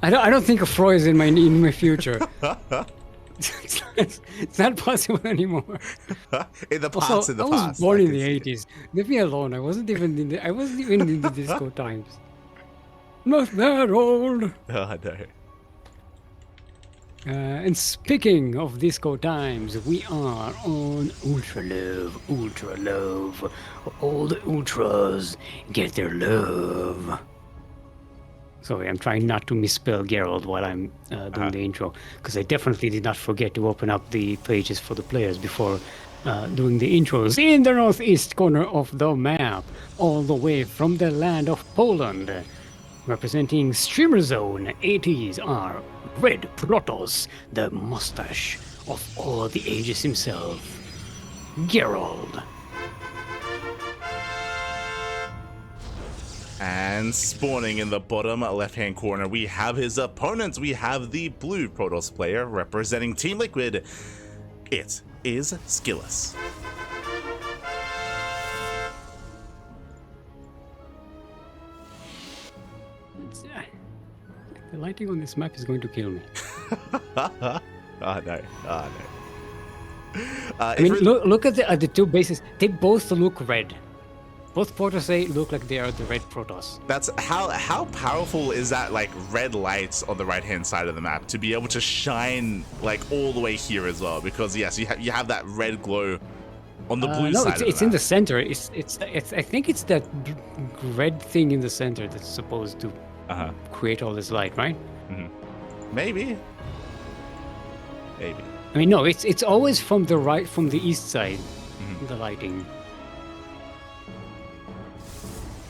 I don't think a Froy is in my future. It's not possible anymore. In the past, Also, in the I past. was born I in can the see it. 80s. Leave me alone. I wasn't even in the disco times. Not that old. Oh, no. And speaking of disco times, we are on Ultra Love, Ultra Love. All the Ultras get their love. Sorry, I'm trying not to misspell Gerald while I'm doing the intro, because I definitely did not forget to open up the pages for the players before doing the intros. In the northeast corner of the map, all the way from the land of Poland, representing Streamer Zone 80s are Red Protos, the mustache of all the ages himself, Gerald. And spawning in the bottom left-hand corner, we have his opponents. We have the blue Protoss player representing Team Liquid. It is SKillous. The lighting on this map is going to kill me. Oh no, oh no. I mean, look at the two bases. They both look red. Both Protoss look like they are the red Protoss. That's how powerful is that, like, red lights on the right-hand side of the map to be able to shine like all the way here as well? Because yes, you have that red glow on the blue side. No, it's in the center. It's I think it's that red thing in the center that's supposed to create all this light, right? Maybe. I mean, no, it's always from the east side, the lighting.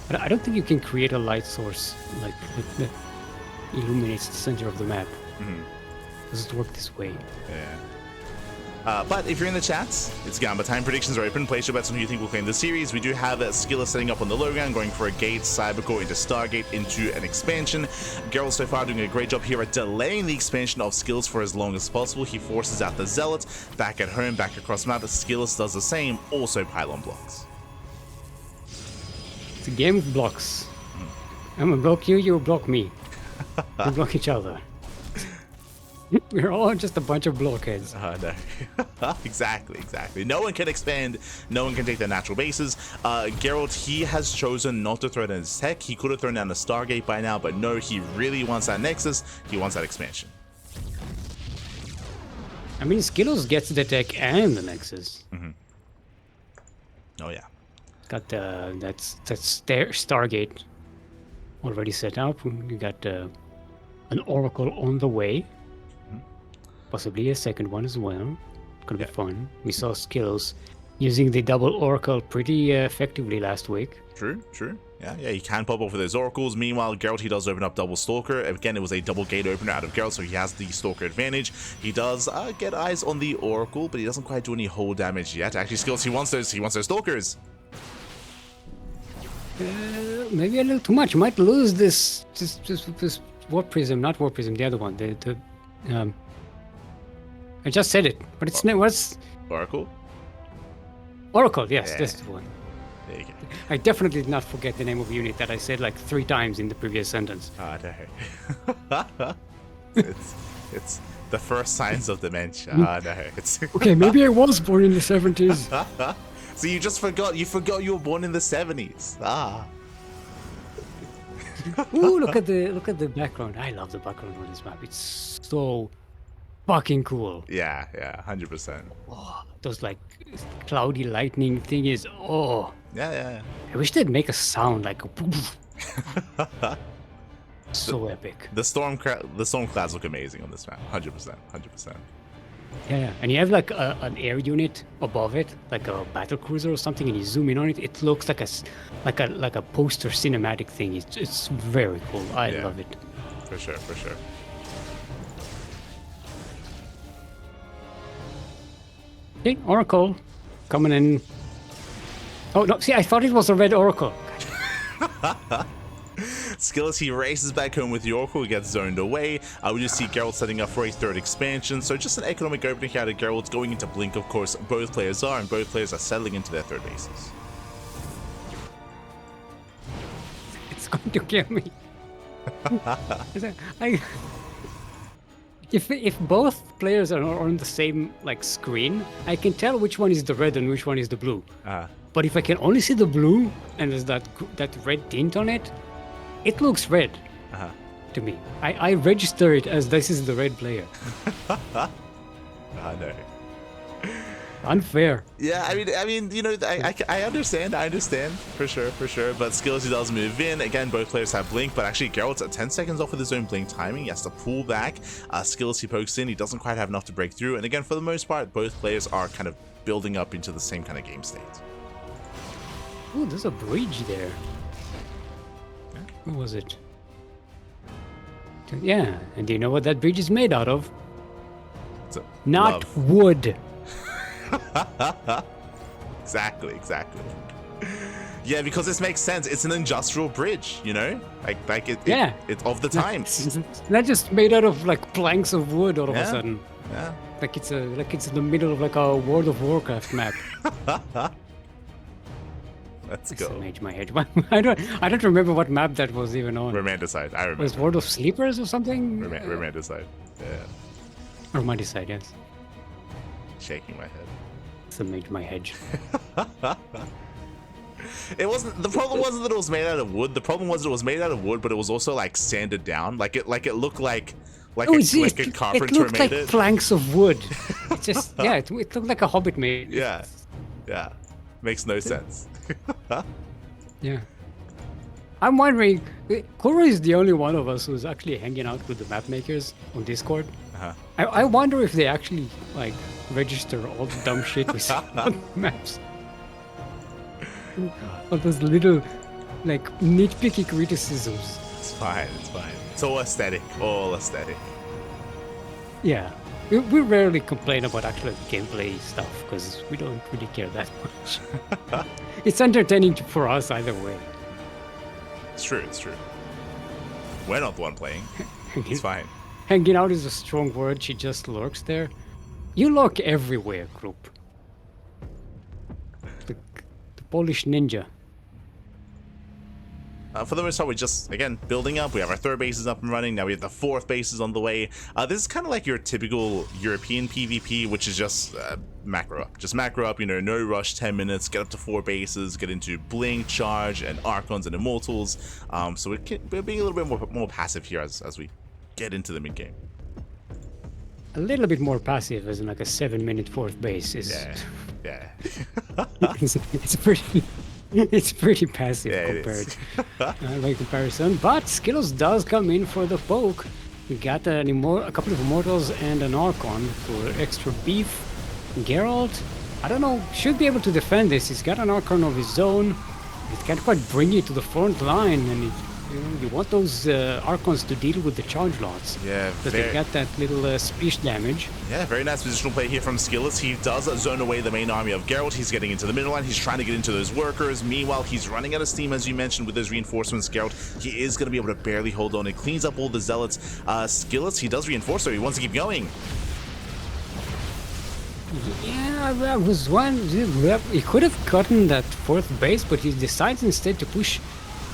But I don't think you can create a light source like that illuminates the center of the map. Does it work this way? Yeah. But if you're in the chats, it's Gamba time. Predictions are open. Place your bets on who you think will claim the series. We do have SKillous setting up on the low ground, going for a gate, Cybercore into Stargate, into an expansion. Gerald so far doing a great job here at delaying the expansion of Skills for as long as possible. He forces out the Zealots back at home, back across map. SKillous does the same, also pylon blocks. It's a game of blocks. I'm gonna block you, you block me. We block each other. We're all just a bunch of blockheads. No. Exactly. No one can expand. No one can take their natural bases. Gerald, he has chosen not to throw down his tech. He could have thrown down the Stargate by now, but no, he really wants that Nexus. He wants that expansion. I mean, SKillous gets the tech and the Nexus. Oh yeah. Got that's Stargate already set up. You got an Oracle on the way. Possibly a second one as well. Gonna be fun. We saw SKillous using the double Oracle pretty effectively last week. True. Yeah, he can pop off with those Oracles. Meanwhile, Gerald, he does open up double Stalker. Again, it was a double gate opener out of Gerald, so he has the Stalker advantage. He does get eyes on the Oracle, but he doesn't quite do any hull damage yet. Actually, SKillous, he wants those Stalkers. Maybe a little too much. Might lose this Warp Prism, not Warp Prism, the other one. I just said it, but it's what's Oracle? Oracle, yes, that's the one. There you go. I definitely did not forget the name of the unit that I said like 3 times in the previous sentence. No. it's the first signs of dementia. No. It's okay, maybe I was born in the 70s. So you just forgot. You forgot you were born in the 70s. Ooh, look at the background. I love the background on this map. It's so fucking cool. Yeah, 100%. Oh, those like cloudy lightning thing is Yeah. I wish they'd make a sound like so epic. The storm clouds look amazing on this map. 100%. Yeah, and you have like an air unit above it, like a battle cruiser or something, and you zoom in on it. It looks like a poster cinematic thing. It's very cool. I love it. For sure. Okay, Oracle coming in. Oh no! See, I thought it was a red Oracle. SKillous, he races back home with the Oracle, he gets zoned away. We just see Gerald setting up for a third expansion, so just an economic opening here out of Gerald's going into Blink, of course. Both players are, and both players are settling into their third bases. It's going to kill me. I, if both players are on the same like screen, I can tell which one is the red and which one is the blue. But if I can only see the blue and there's that red tint on it, it looks red to me. I register it as this is the red player. I know. Unfair. Yeah, I mean, you know, I understand, for sure. But SKillous does move in. Again, both players have blink, but actually Gerald's at 10 seconds off with his own blink timing. He has to pull back. SKillous, he pokes in. He doesn't quite have enough to break through. And again, for the most part, both players are kind of building up into the same kind of game state. Ooh, there's a bridge there. Yeah. What was it? Yeah, and do you know what that bridge is made out of? Not love. wood. Exactly. Yeah, because this makes sense. It's an industrial bridge, you know, like it. Yeah, it's of the times. Not just made out of like planks of wood all of a Yeah. sudden. Yeah. Like it's in the middle of like a World of Warcraft map. Let's It's go. made my head. I don't remember what map that was even on. Romanticide. I remember. Was World of Sleepers or something? Romanticide. Yeah. Romanticide, yes. Shaking my head. It's a made my head. It wasn't. The problem wasn't that it was made out of wood. The problem was it was made out of wood, but it was also like sanded down. Like it looked like a carpenter it looked made like it. planks of wood. It just it looked like a hobbit made. Yeah. Makes no sense. Yeah. I'm wondering, Kuro is the only one of us who's actually hanging out with the map makers on Discord. I wonder if they actually like register all the dumb shit we see on maps. All those little like nitpicky criticisms. It's fine. It's all aesthetic. Yeah. We rarely complain about actual gameplay stuff because we don't really care that much. It's entertaining for us either way. It's true. We're not the one playing. It's fine. Hanging out is a strong word. She just lurks there. You lurk everywhere, group. The Polish ninja. For the most part, we're just, again, building up. We have our third bases up and running. Now we have the fourth bases on the way. This is kind of like your typical European PvP, which is just macro up. Just macro up, you know, no rush, 10 minutes, get up to 4 bases, get into Blink, Charge, and Archons and Immortals. So we're being a little bit more passive here as we get into the mid-game. A little bit more passive, as in like a 7-minute fourth base is. Yeah. It's pretty passive compared by comparison. But SKillous does come in for the poke. We got a couple of Immortals and an Archon for extra beef. Gerald, I don't know, should be able to defend this. He's got an Archon of his own. It can't quite bring you to the front line, and you want those Archons to deal with the charge lots. Yeah, because they got that little speech damage. Yeah, very nice positional play here from SKillous. He does zone away the main army of Gerald. He's getting into the middle line. He's trying to get into those workers. Meanwhile, he's running out of steam, as you mentioned, with those reinforcements. Gerald, he is going to be able to barely hold on. It cleans up all the zealots. SKillous, he does reinforce, so he wants to keep going. Yeah, I was one. He could have gotten that fourth base, but he decides instead to push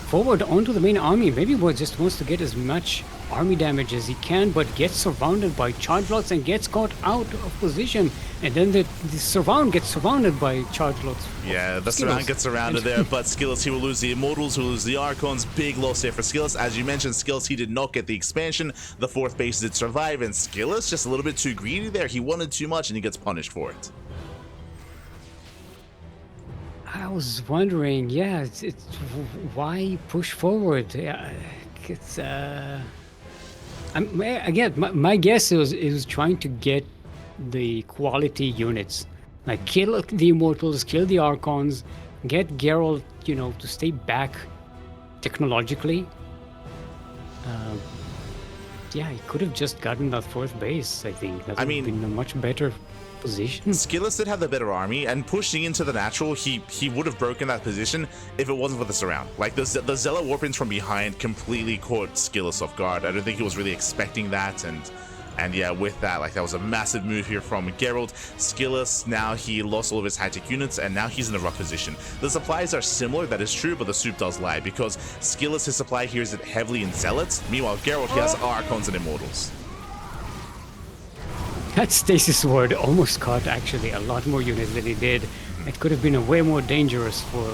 forward onto the main army. Maybe he just wants to get as much army damage as he can, but gets surrounded by charge lots and gets caught out of position. And then the surround gets surrounded by charge lots. Yeah, the surround gets surrounded there, but SKillous, he will lose the Immortals, he will lose the Archons. Big loss there for SKillous. As you mentioned, SKillous, he did not get the expansion. The fourth base did survive, and SKillous just a little bit too greedy there. He wanted too much, and he gets punished for it. I was wondering, yeah, it's why push forward? Yeah, it's again, my guess is it was trying to get the quality units, like kill the Immortals, kill the Archons, get Gerald, you know, to stay back technologically. Yeah, he could have just gotten that fourth base. I think that would have been a much better position. SKillous did have the better army, and pushing into the natural, he would have broken that position if it wasn't for the surround. Like the Zealot Warpins from behind completely caught SKillous off guard. I don't think he was really expecting that, and And yeah, with that, like, that was a massive move here from Gerald. SKillous, now he lost all of his high-tech units, and now he's in a rough position. The supplies are similar, that is true, but the soup does lie, because SKillous, his supply here is heavily in Zealots. Meanwhile, Gerald, he has Archons and Immortals. That Stasis Sword almost caught actually a lot more units than he did. It could have been a way more dangerous for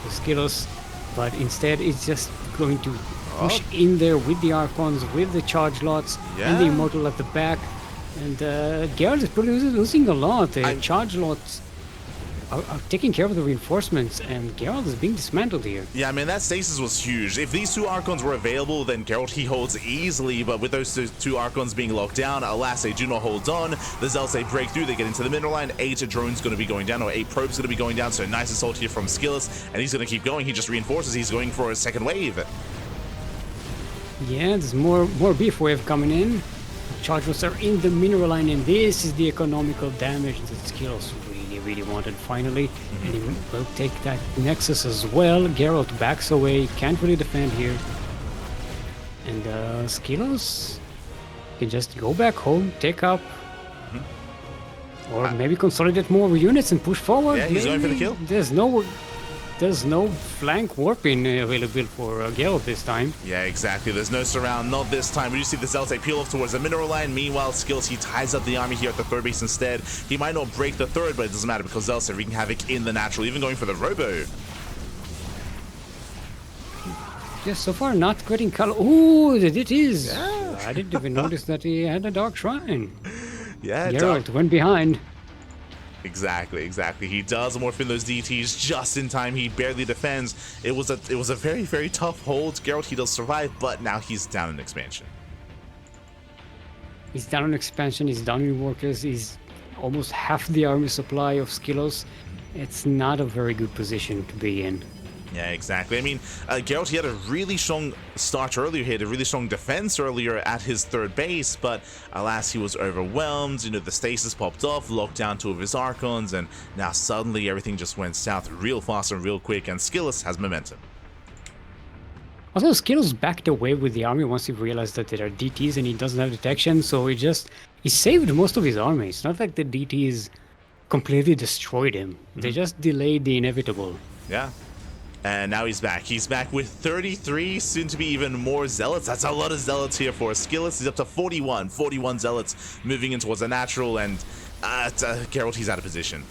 SKillous, but instead it's just going to push in there with the Archons, with the charge lots, and the Immortal at the back. And Gerald is probably losing a lot. The charge lots are taking care of the reinforcements, and Gerald is being dismantled here. Yeah, I mean, that stasis was huge. If these two Archons were available, then Gerald, he holds easily, but with those two Archons being locked down, alas, they do not hold on. The Zealots, they break through, they get into the mineral line. 8 drones going to be going down, or 8 probes going to be going down, so nice assault here from SKillous, and he's going to keep going. He just reinforces, he's going for a second wave. Yeah, there's more beef wave coming in. Charge lots are in the mineral line, and this is the economical damage that SKillous really wanted finally. And he will take that Nexus as well. Geralt backs away, can't really defend here. And SKillous can just go back home, take up, or maybe consolidate more units and push forward. Yeah, he's going for the kill. There's no flank warping available for Geralt this time. Yeah, exactly. There's no surround, not this time. We do see the Zealots, they peel off towards the mineral line. Meanwhile, SKillous, he ties up the army here at the third base instead. He might not break the third, but it doesn't matter because Zealots are wreaking havoc in the natural, even going for the robo. Just so far, not getting color. Ooh, it is. Yeah. I didn't even notice that he had a Dark Shrine. Yeah, Geralt went behind. Exactly. He does morph in those DTs just in time. He barely defends. It was a very, very tough hold. Geralt, he does survive, but now he's down in expansion. He's down on expansion, he's down in workers, he's almost half the army supply of SKillous. It's not a very good position to be in. Yeah, exactly. I mean, Geralt, he had a really strong start earlier. He had a really strong defense earlier at his third base, but alas, he was overwhelmed. You know, the stasis popped off, locked down 2 of his Archons, and now suddenly everything just went south real fast and real quick, and SKillous has momentum. Also, SKillous backed away with the army once he realized that there are DTs and he doesn't have detection, so he saved most of his army. It's not like the DTs completely destroyed him. They just delayed the inevitable. Yeah. And now he's back. He's back with 33, soon to be even more Zealots. That's a lot of Zealots here for SKillous. He's up to 41 Zealots moving in towards the natural, and Geralt, he's out of position.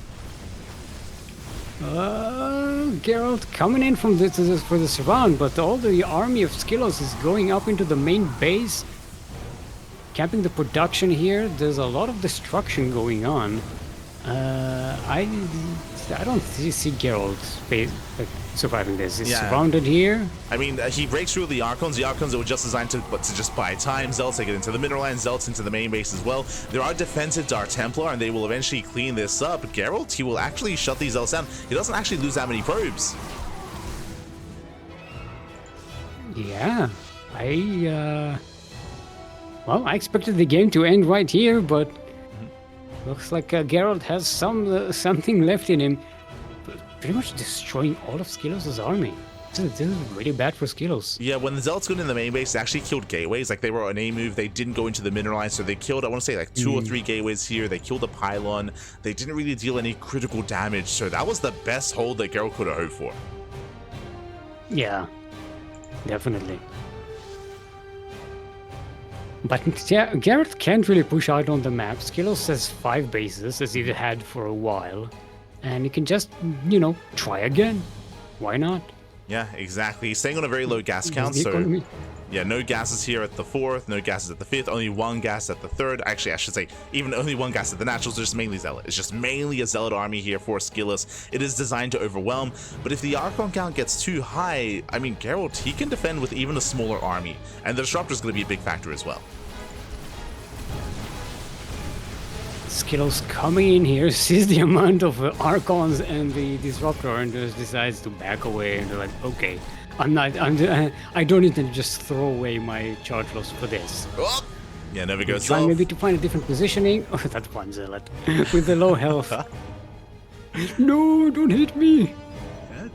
Geralt coming in from for the surround, but all the army of SKillous is going up into the main base, capping the production here. There's a lot of destruction going on. I don't see Geralt surviving this. He's surrounded here. I mean, he breaks through the Archons. The Archons that were just designed to just buy time. Zealots, they get into the mineral line. Zealots into the main base as well. There are defensive Dark Templar, and they will eventually clean this up. Geralt, he will actually shut these Zealots down. He doesn't actually lose that many probes. Yeah, well, I expected the game to end right here, but looks like Geralt has something left in him. Pretty much destroying all of SKillous' army. This is really bad for SKillous. Yeah, when the Zealots got in the main base, they actually killed gateways. Like, they were on a move. They didn't go into the mineral line, so they killed, I want to say, like 2 or 3 gateways here. They killed a pylon. They didn't really deal any critical damage, so that was the best hold that Geralt could have hoped for. Yeah, definitely. But yeah, Geralt can't really push out on the map. SKillous has 5 bases, as he had for a while. And he can just, try again. Why not? Yeah, exactly. He's staying on a very low gas count, so yeah, no gases here at the 4th, no gases at the 5th, only 1 gas at the 3rd. Actually, I should say, even only 1 gas at the naturals, so just mainly Zealot. It's just mainly a Zealot army here for SKillous. It is designed to overwhelm, but if the Archon count gets too high, I mean, Geralt, he can defend with even a smaller army, and the Disruptor is going to be a big factor as well. SKillous coming in here, sees the amount of Archons and the Disruptor, and just decides to back away. And they're like, okay, I don't need to just throw away my charge loss for this. Oh! Yeah, never goes try maybe to find a different positioning. Oh, that's one Zealot with the low health. No, don't hit me.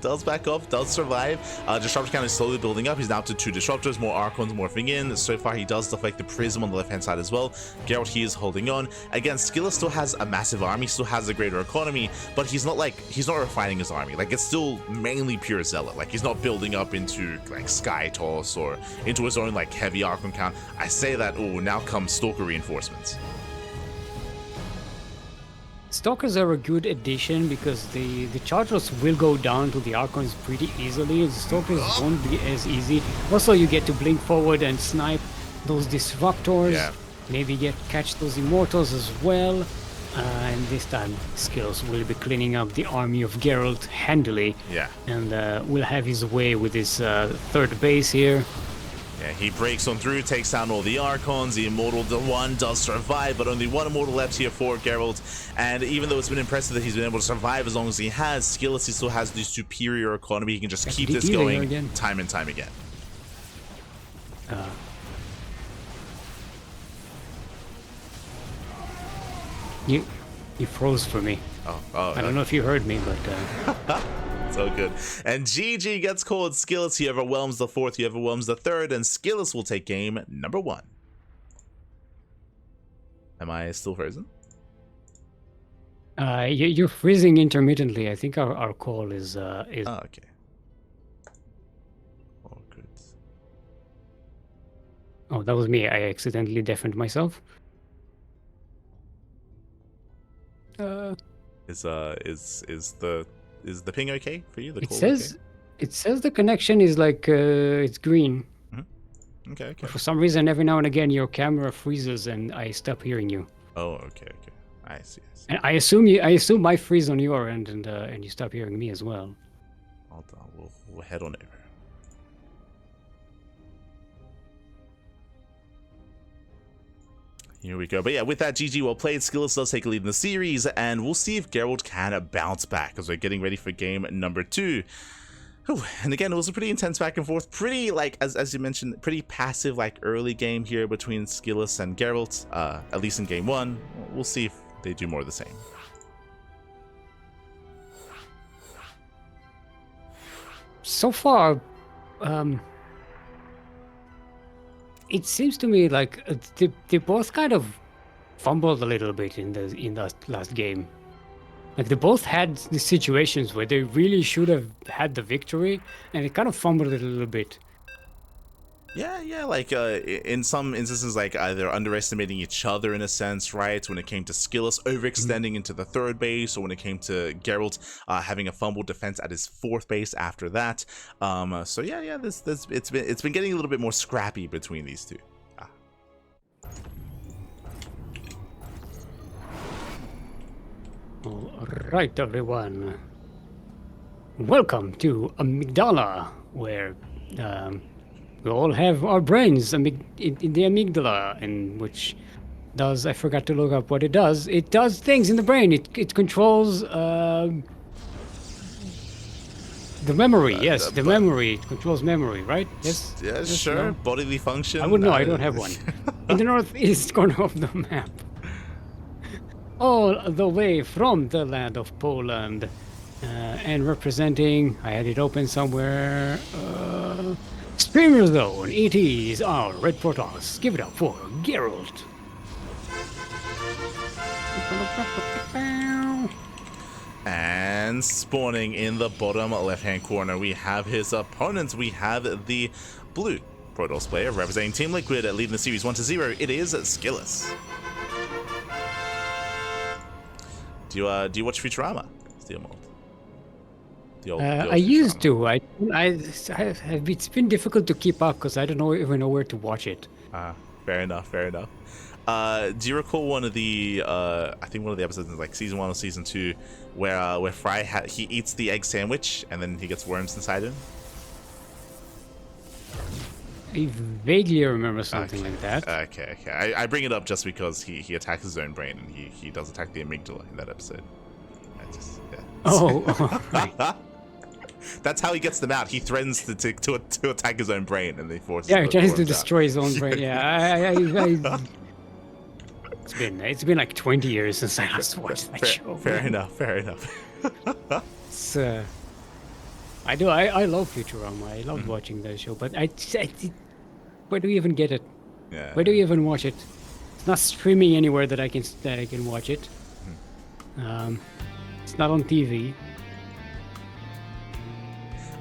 does back off, does survive. Disruptor count is slowly building up. He's now up to 2 Disruptors, more Archons morphing in. So far, he does deflect the Prism on the left-hand side as well. Gerald, he is holding on. Again, SKillous still has a massive army, still has a greater economy, but he's not refining his army. Like, it's still mainly pure Zealot. Like, he's not building up into, like, Sky Toss or into his own, like, heavy Archon count. I say that, oh, now comes Stalker reinforcements. Stalkers are a good addition because the chargers will go down to the Archons pretty easily. The Stalkers won't be as easy. Also, you get to blink forward and snipe those Disruptors. Yeah. Maybe catch those Immortals as well. And this time, SKillous will be cleaning up the army of Gerald handily. Yeah. And will have his way with his third base here. Yeah, he breaks on through, takes down all the Archons. The Immortal one does survive, but only one Immortal left here for Gerald. And even though it's been impressive that he's been able to survive as long as he has, SKillous, he still has the superior economy. He can just keep this going time and time again. You froze for me. I don't know if you heard me, but... So good. And GG gets called. SKillous, he overwhelms the fourth, he overwhelms the third, and SKillous will take game number 1. Am I still frozen? You're freezing intermittently. I think our call is... Oh, okay. Oh, good. Oh, that was me. I accidentally deafened myself. Is the ping okay for you? The it call says okay? It says the connection is like it's green. Mm-hmm. Okay. But for some reason, every now and again, your camera freezes and I stop hearing you. Oh, okay. I see. And I assume I freeze on your end and you stop hearing me as well. Hold on, we'll head on over. Here we go. But yeah, with that, GG well played. SKillous does take a lead in the series, and we'll see if Gerald can bounce back as we're getting ready for game number 2. Whew. And again, it was a pretty intense back and forth. Pretty, like, as you mentioned, pretty passive, like, early game here between SKillous and Gerald, at least in game 1. We'll see if they do more of the same. So far, it seems to me like they both kind of fumbled a little bit in that last game. Like they both had the situations where they really should have had the victory, and they kind of fumbled it a little bit. Yeah, like in some instances, like they're underestimating each other in a sense, right? When it came to SKillous overextending into the third base, or when it came to Gerald having a fumbled defense at his fourth base after that. So yeah, it's been getting a little bit more scrappy between these two. All right, everyone. Welcome to Amygdala, where we all have our brains in the amygdala, and which does, I forgot to look up what it does. It does things in the brain. It controls the memory. Yes, the memory. It controls memory, right? Yes. Yeah, sure. No? Bodily function. I wouldn't know. I don't have one. In the northeast corner of the map. All the way from the land of Poland. And representing, I had it open somewhere, Spear Zone, it is our Red Protoss. Give it up for Gerald. And spawning in the bottom left-hand corner, we have his opponents. We have the blue Protoss player representing Team Liquid, leading the series 1-0. It is SKillous. Do you watch Futurama, Steel Mold? I used to. It's been difficult to keep up because I don't even know where to watch it. Fair enough. Do you recall one of the I think one of the episodes in like season 1 or season 2 where Fry he eats the egg sandwich and then he gets worms inside him? I vaguely remember something like that. Okay. I bring it up just because he attacks his own brain, and he does attack the amygdala in that episode. Right. That's how he gets them out. He threatens to attack his own brain, and they force. Yeah, he tries to destroy his own brain. Yeah, it's been like 20 years since I last watched that show. Fair enough. I do. I love Futurama. I love watching that show, but where do you even get it? Yeah. Where do you even watch it? It's not streaming anywhere that I can watch it. It's not on TV.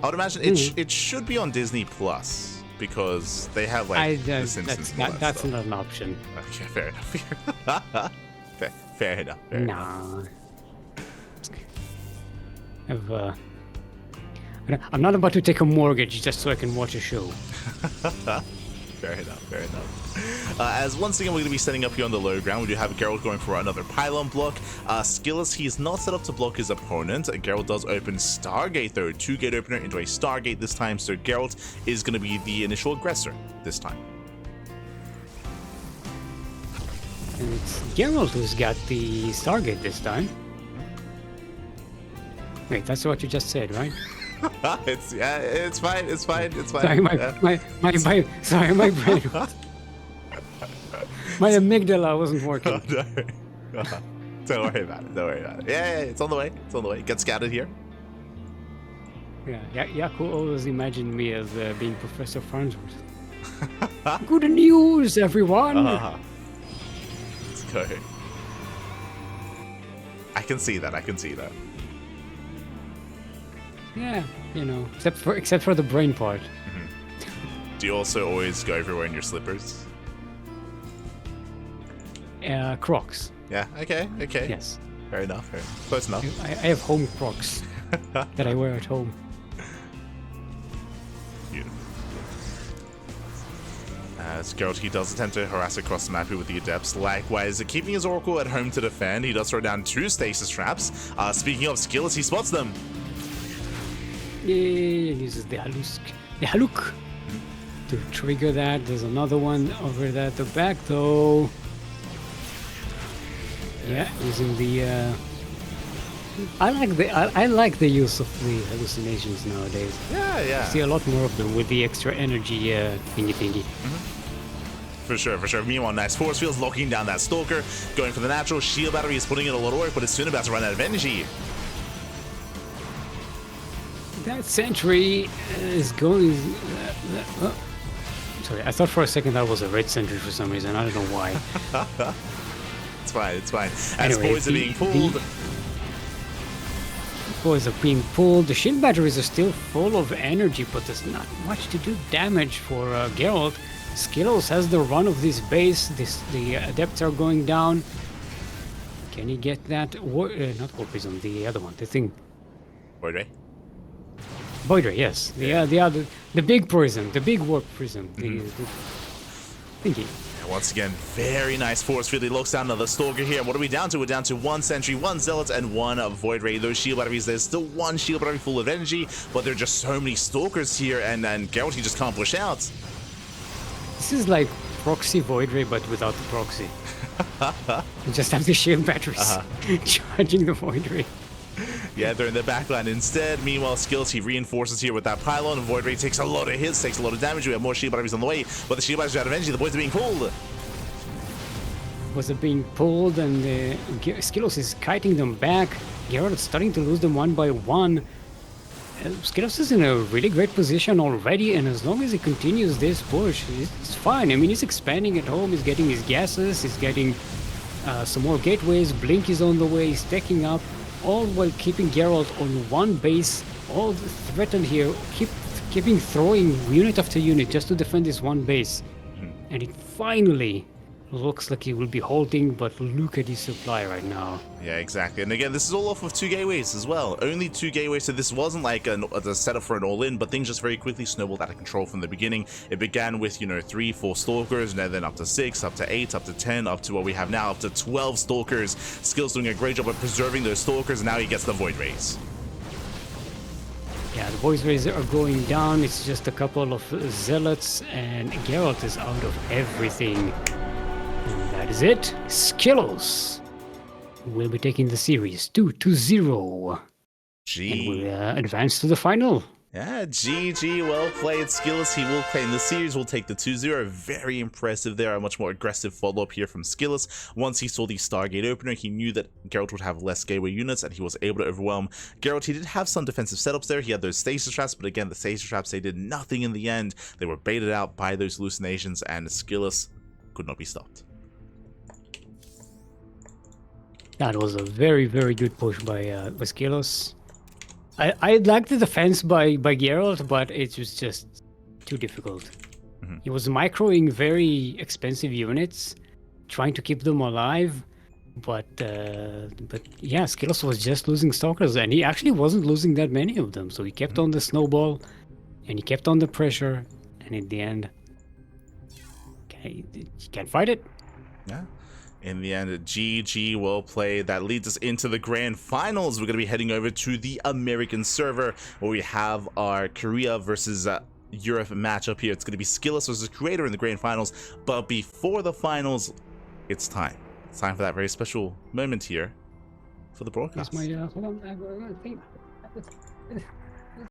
I would imagine it should be on Disney Plus because they have like The Simpsons. That's not an option. Okay, fair enough. fair enough. Nah. I'm not about to take a mortgage just so I can watch a show. Fair enough. As once again, we're going to be setting up here on the low ground. We do have Gerald going for another pylon block. SKillous, he's not set up to block his opponent. Gerald does open Stargate, though. 2-gate opener into a Stargate this time, so Gerald is going to be the initial aggressor this time. And it's Gerald who's got the Stargate this time. Wait, that's what you just said, right? It's fine. Sorry, my brain was... My amygdala wasn't working. Oh, no. Don't worry about it. Yeah, it's on the way. Get scouted here. Yeah, Yaku always imagined me as being Professor Farnsworth. Good news, everyone! Let's go. I can see that. Yeah, you know, except for the brain part. Do you also always go everywhere in your slippers? Crocs. Yeah, okay. Yes. Fair enough. Close enough. I have home Crocs that I wear at home. Beautiful. As Gerald, he does attempt to harass across the map here with the Adepts. Likewise, keeping his Oracle at home to defend, he does throw down 2 stasis traps. Speaking of SKillous, he spots them. Yeah, uses the Haluk to trigger that. There's another one over there at the back, though. Yeah, using the. I like the use of the hallucinations nowadays. Yeah. See a lot more of them with the extra energy thingy. For sure. Meanwhile, nice force fields locking down that Stalker, going for the natural shield battery is putting in a lot of work, but it's soon about to run out of energy. That sentry is going. Sorry, I thought for a second that was a red sentry for some reason. I don't know why. It's fine. As Anyway, boys are being pulled. Boys are being pulled. The shield batteries are still full of energy, but there's not much to do damage for Gerald. SKillous has the run of this base. The adepts are going down. Can he get that? Not War Prism, the other one, the thing. Void Ray? Void Ray, yes. The big prism, the big warp prism. The thingy. And once again, very nice force field. He locks down another Stalker here. What are we down to? We're down to 1 Sentry, 1 Zealot, and 1 Void Ray. Those shield batteries, there's still 1 shield battery full of energy, but there are just so many Stalkers here, and Geralt, he just can't push out. This is like proxy Void Ray, but without the proxy. You just have the shield batteries charging the Void Ray. Yeah, they're in the backline instead. Meanwhile, SKillous, he reinforces here with that pylon. Void Ray takes a lot of hits, takes a lot of damage. We have more shield batteries on the way, but the shield batteries are out of energy. The boys are being pulled. Was it being pulled, and SKillous is kiting them back. Gerald is starting to lose them one by one. SKillous is in a really great position already, and as long as he continues this push, it's fine. I mean, he's expanding at home, he's getting his gases, he's getting some more gateways, Blink is on the way, he's stacking up, all while keeping Gerald on one base, all threatened here, keeping throwing unit after unit just to defend this one base. And it finally looks like he will be halting, but look at his supply right now. Yeah, exactly. And again, this is all off of 2 gateways as well. Only 2 gateways, so this wasn't like a setup for an all-in, but things just very quickly snowballed out of control from the beginning. It began with, 3, 4 Stalkers, and then up to 6, up to 8, up to 10, up to what we have now, up to 12 Stalkers. Skill's doing a great job of preserving those Stalkers, and now he gets the Void Rays. Yeah, the Void Rays are going down. It's just a couple of Zealots, and Geralt is out of everything. And that is it. SKillous will be taking the series 2-0. Gee. And we'll advance to the final. Yeah, GG, well played, SKillous. He will claim the series. We'll take the 2-0. Very impressive there. A much more aggressive follow-up here from SKillous. Once he saw the Stargate opener, he knew that Gerald would have less gateway units, and he was able to overwhelm Gerald. He did have some defensive setups there. He had those stasis traps, but again, the stasis traps, they did nothing in the end. They were baited out by those hallucinations, and SKillous could not be stopped. That was a very, very good push by SKillous. I liked the defense by Gerald, but it was just too difficult. He was microing very expensive units, trying to keep them alive, but yeah, SKillous was just losing stalkers, and he actually wasn't losing that many of them. So he kept on the snowball, and he kept on the pressure, and in the end, okay, he can't fight it. Yeah. In the end, GG, well played. That leads us into the grand finals. We're going to be heading over to the American server where we have our Korea versus Europe matchup here. It's going to be SKillous versus Creator in the grand finals. But before the finals, it's time. It's time for that very special moment here for the broadcast. Here's my, hold on,